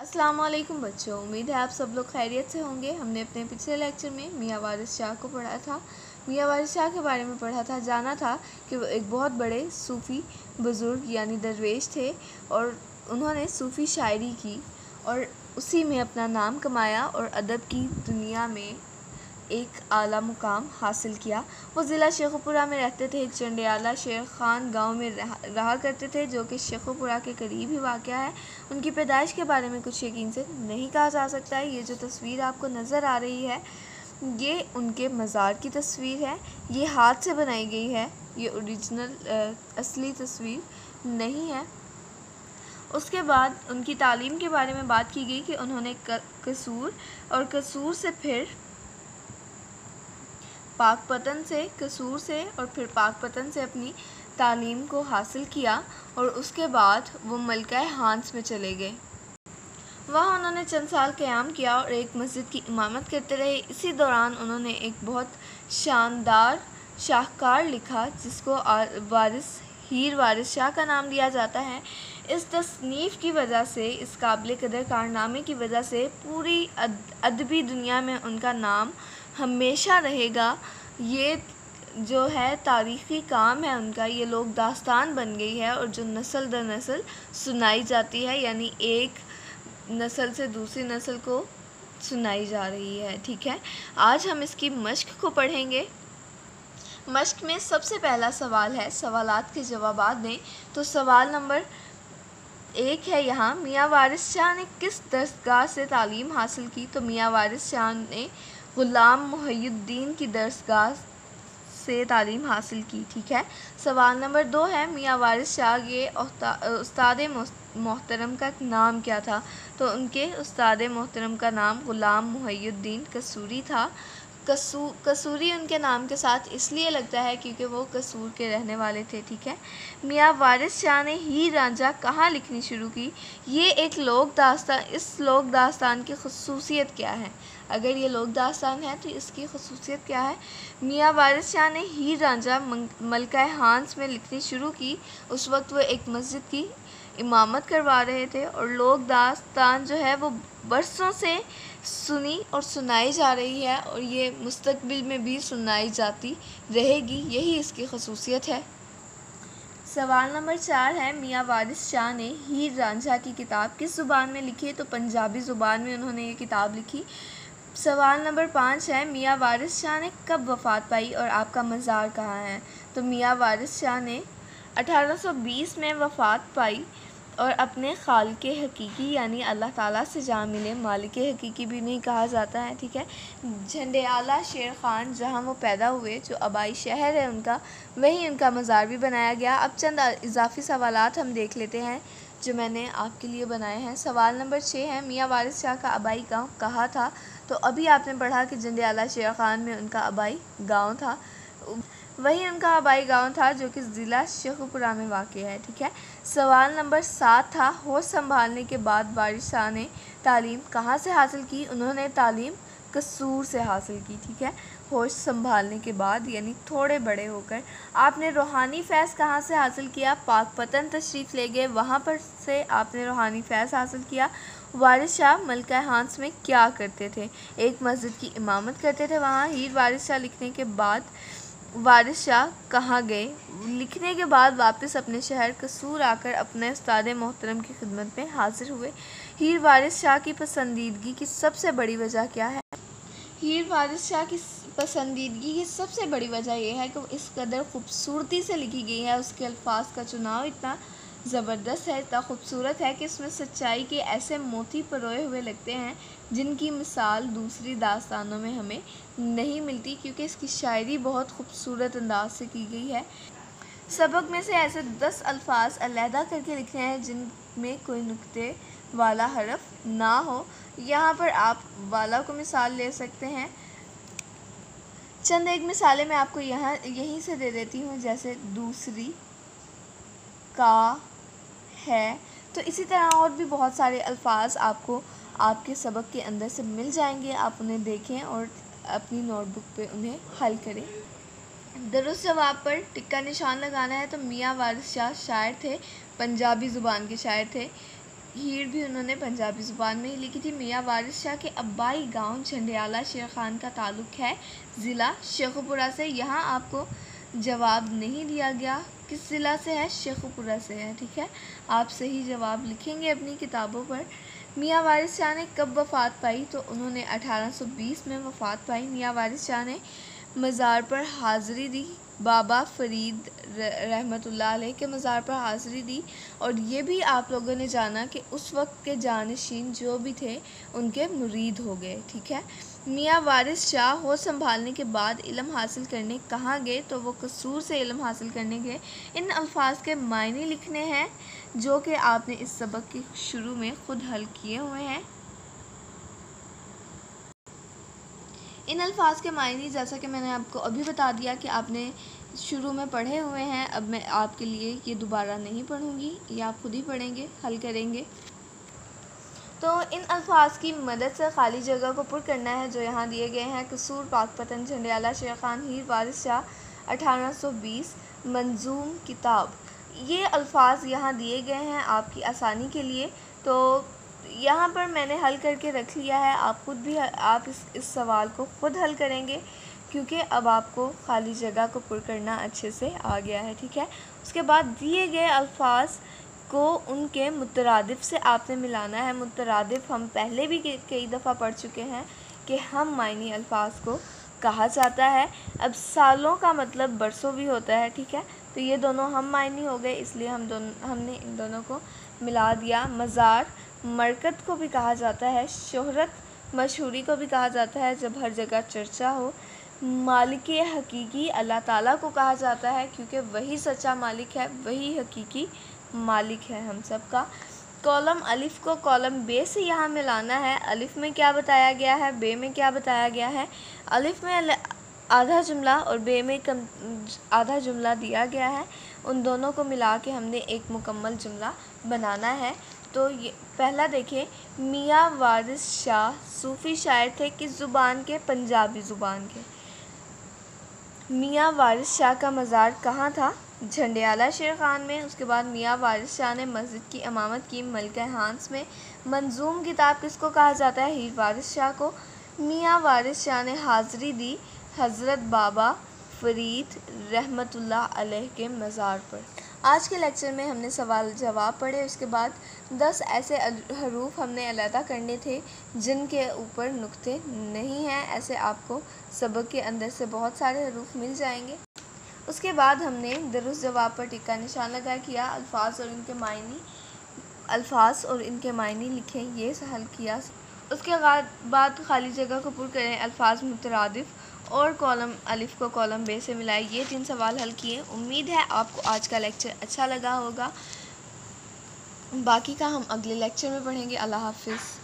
अस्सलाम वालेकुम बच्चों, उम्मीद है आप सब लोग खैरियत से होंगे। हमने अपने पिछले लेक्चर में मियाँ वारिस शाह को पढ़ा था। मियाँ वारिस शाह के बारे में पढ़ा था, जाना था कि वो एक बहुत बड़े सूफ़ी बुज़ुर्ग यानी दरवेश थे और उन्होंने सूफ़ी शायरी की और उसी में अपना नाम कमाया और अदब की दुनिया में एक आला मुकाम हासिल किया। वो ज़िला शेखुपुरा में रहते थे। चंडियाला शेर ख़ान गांव में रहा करते थे, जो कि शेखुपुरा के करीब ही वाक़या है। उनकी पैदाइश के बारे में कुछ यकीन से नहीं कहा जा सकता है। ये जो तस्वीर आपको नज़र आ रही है, ये उनके मज़ार की तस्वीर है। ये हाथ से बनाई गई है, ये ओरिजिनल असली तस्वीर नहीं है। उसके बाद उनकी तालीम के बारे में बात की गई कि उन्होंने कसूर और कसूर से फिर कसूर से और फिर पाकपतन से अपनी तालीम को हासिल किया और उसके बाद वो मलका हांस में चले गए। वहाँ उन्होंने चंद साल क़याम किया और एक मस्जिद की इमामत करते रहे। इसी दौरान उन्होंने एक बहुत शानदार शाहकार लिखा जिसको हीर वारिस शाह का नाम दिया जाता है। इस तसनीफ़ की वजह से, इस काबिल कदर कारनामे की वजह से पूरी अदबी दुनिया में उनका नाम हमेशा रहेगा। ये जो है तारीख़ी काम है उनका, ये लोग दास्तान बन गई है और जो नस्ल दर नस्ल सुनाई जाती है, यानी एक नस्ल से दूसरी नस्ल को सुनाई जा रही है। ठीक है, आज हम इसकी मश्क को पढ़ेंगे। मश्क में सबसे पहला सवाल है, सवालात के जवाबात दें। तो सवाल नंबर 1 है यहाँ, मियाँ वारिस शाह ने किस दरसगाह से तालीम हासिल की? तो मियाँ वारिस शाह ने ग़ुलाम मुहियुद्दीन की दरसगाह से तालीम हासिल की। ठीक है। सवाल नंबर 2 है, मियाँ वारिस शाह के उस्ताद मोहतरम का नाम क्या था? तो उनके उस्ताद मोहतरम का नाम ग़ुलाम मुहियुद्दीन कसूरी था। कसूरी उनके नाम के साथ इसलिए लगता है क्योंकि वो कसूर के रहने वाले थे। ठीक है। मियाँ वारिस शाह ने हीर रांझा कहाँ लिखनी शुरू की? ये एक लोक दास्तान। इस लोक दास्तान की ख़ुसूसियत क्या है? अगर ये लोक दास्तान है तो इसकी ख़ुसूसियत क्या है? मियाँ वारिस शाह ने हीर रांझा मलका हांस में लिखनी शुरू की। उस वक्त वो एक मस्जिद की इमामत करवा रहे थे और लोक दास्तान जो है वो बरसों से सुनी और सुनाई जा रही है और ये मुस्तकबिल में भी सुनाई जाती रहेगी। यही इसकी ख़ुसूसियत है। सवाल नंबर 4 है, मियाँ वारिस शाह ने हीर रांझा की किताब किस ज़ुबान में लिखी? तो पंजाबी ज़ुबान में उन्होंने ये किताब लिखी। सवाल नंबर 5 है, मियाँ वारिस शाह ने कब वफ़ात पाई और आपका मज़ार कहाँ है? तो मियाँ वारिस शाह ने 1820 में वफ़ात पाई और अपने खालिक़ हकीकी यानी अल्लाह ताला से जा मिले। मालिक हकीकी भी नहीं कहा जाता है। ठीक है। झंडेआला शेर ख़ान जहाँ वो पैदा हुए, जो आबाई शहर है उनका, वहीं उनका मज़ार भी बनाया गया। अब चंद इजाफ़ी सवालात हम देख लेते हैं जो मैंने आपके लिए बनाए हैं। सवाल नंबर 6 है, मियाँ वारिस शाह का आबाई गाँव कहाँ था? तो अभी आपने पढ़ा कि झंडेआला शेर ख़ान में उनका आबाई गाँव था। वही उनका आबाई गांव था जो कि ज़िला शेखुपुरा में वाक़ है। ठीक है। सवाल नंबर 7 था, होश संभालने के बाद वारिस शाह ने तालीम कहाँ से हासिल की? उन्होंने तालीम कसूर से हासिल की। ठीक है। होश संभालने के बाद यानी थोड़े बड़े होकर। आपने रूहानी फैज़ कहाँ से हासिल किया? पाकपतन तशरीफ़ ले गए, वहाँ पर से आपने रूहानी फैज़ हासिल किया। वारिस शाह मलका हांस में क्या करते थे? एक मस्जिद की इमामत करते थे। वहाँ हीर वारिस शाह लिखने के बाद वारिस शाह कहाँ गए? लिखने के बाद वापस अपने शहर कसूर आकर अपने उस्ताद मोहतरम की खिदमत में हाजिर हुए। हीर वारिस शाह की पसंदीदगी की सबसे बड़ी वजह क्या है? हीर वारिस शाह की पसंदीदगी की सबसे बड़ी वजह यह है कि वो इस कदर खूबसूरती से लिखी गई है। उसके अल्फाज का चुनाव इतना ज़बरदस्त है, इतना खूबसूरत है कि इसमें सच्चाई के ऐसे मोती परोए हुए लगते हैं जिनकी मिसाल दूसरी दास्तानों में हमें नहीं मिलती, क्योंकि इसकी शायरी बहुत खूबसूरत अंदाज से की गई है। सबक में से ऐसे 10 अल्फाज अलहदा करके लिखे हैं जिनमें कोई नुक्ते वाला हरफ ना हो। यहाँ पर आप वाला को मिसाल ले सकते हैं। चंद एक मिसालें मैं आपको यहाँ यहीं से दे देती हूँ, जैसे दूसरी, का, है। तो इसी तरह और भी बहुत सारे अल्फाज आपको आपके सबक के अंदर से मिल जाएंगे। आप उन्हें देखें और अपनी नोटबुक पे उन्हें हल करें। दुरुस्त जवाब पर टिक्का निशान लगाना है। तो मियाँ वारिस शाह शायर थे, पंजाबी ज़ुबान के शायर थे। हीर भी उन्होंने पंजाबी ज़ुबान में ही लिखी थी। मियाँ वारिस शाह के अब्बाई गांव झंडियाला शेर खान का ताल्लुक़ है ज़िला शेखुपुरा से। यहाँ आपको जवाब नहीं दिया गया किस ज़िला से है, शेखुपुरा से है, ठीक है। आप सही जवाब लिखेंगे अपनी किताबों पर। मियाँ वारिस शाह ने कब वफ़ात पाई, तो उन्होंने 1820 में वफ़ात पाई। मियाँ वारिस शाह ने मज़ार पर हाज़िरी दी, बाबा फ़रीद रहमतुल्लाह अलैह के मज़ार पर हाज़िरी दी। और ये भी आप लोगों ने जाना कि उस वक्त के जानशीन जो भी थे उनके मुरीद हो गए, ठीक है। मियाँ वारिस शाह होश संभालने के बाद इल्म हासिल करने कहाँ गए, तो वो कसूर से इल्म हासिल करने गए। इन अल्फाज के मायने लिखने हैं जो कि आपने इस सबक के शुरू में ख़ुद हल किए हुए हैं। इन अल्फाज के मायने जैसा कि मैंने आपको अभी बता दिया कि आपने शुरू में पढ़े हुए हैं, अब मैं आपके लिए ये दोबारा नहीं पढ़ूँगी, ये आप खुद ही पढ़ेंगे, हल करेंगे। तो इन अल्फाज की मदद से खाली जगह को पुर करना है जो यहाँ दिए गए हैं। कसूर, पाकपतन, झंडियाला शेर खान, हीर, वारिस शाह, 1820, मंजूम, किताब। ये अल्फाज यहाँ दिए गए हैं आपकी आसानी के लिए। तो यहाँ पर मैंने हल करके रख लिया है, आप खुद भी आप इस सवाल को ख़ुद हल करेंगे क्योंकि अब आपको खाली जगह को पुर करना अच्छे से आ गया है, ठीक है। उसके बाद दिए गए अल्फाज को उनके मुतरादिफ से आपने मिलाना है। मुतरादिफ हम पहले भी कई दफ़ा पढ़ चुके हैं कि हम मायनी अल्फाज को कहा जाता है। अब सालों का मतलब बरसों भी होता है, ठीक है। तो ये दोनों हम मायनी हो गए, इसलिए हमने इन दोनों को मिला दिया। मज़ार, मरकत को भी कहा जाता है। शोहरत, मशहूरी को भी कहा जाता है जब हर जगह चर्चा हो। मालिक हकीकी अल्लाह ताला को कहा जाता है क्योंकि वही सच्चा मालिक है, वही हकीकी मालिक है हम सब का। कॉलम अलिफ़ को कॉलम बे से यहाँ मिलाना है। अलिफ़ में क्या बताया गया है, बे में क्या बताया गया है। अलिफ़ में आधा जुमला और बे में आधा जुमला दिया गया है। उन दोनों को मिला के हमने एक मुकम्मल जुमला बनाना है। तो ये पहला देखिए, मियाँ वारिस शाह सूफ़ी शायर थे किस ज़ुबान के, पंजाबी ज़ुबान के। मियाँ वारिस शाह का मज़ार कहाँ था, झंडियाला शेर खान में। उसके बाद मियाँ वारिस शाह ने मस्जिद की इमामत की, मलका हांस में। मंजूम किताब किसको कहा जाता है, हीर वारिस शाह को। मियाँ वारिस शाह ने हाज़िरी दी हज़रत बाबा फ़रीद रहमतुल्लाह अलैह के मज़ार पर। आज के लेक्चर में हमने सवाल जवाब पढ़े। उसके बाद 10 ऐसे हरूफ हमने अलहदा करने थे जिनके ऊपर नुक्ते नहीं हैं। ऐसे आपको सबक के अंदर से बहुत सारे हरूफ मिल जाएंगे। उसके बाद हमने दुरुस्त जवाब पर टिक्का निशान लगा किया, अल्फाज और इनके मायने लिखे, ये हल किया। उसके बाद खाली जगह को पुर करें, अल्फाज मुतरादिफ और कॉलम अलिफ़ को कॉलम बे से मिलाए। ये 3 सवाल हल किए। उम्मीद है आपको आज का लेक्चर अच्छा लगा होगा। बाकी का हम अगले लेक्चर में पढ़ेंगे। अल्लाह हाफ़िज़।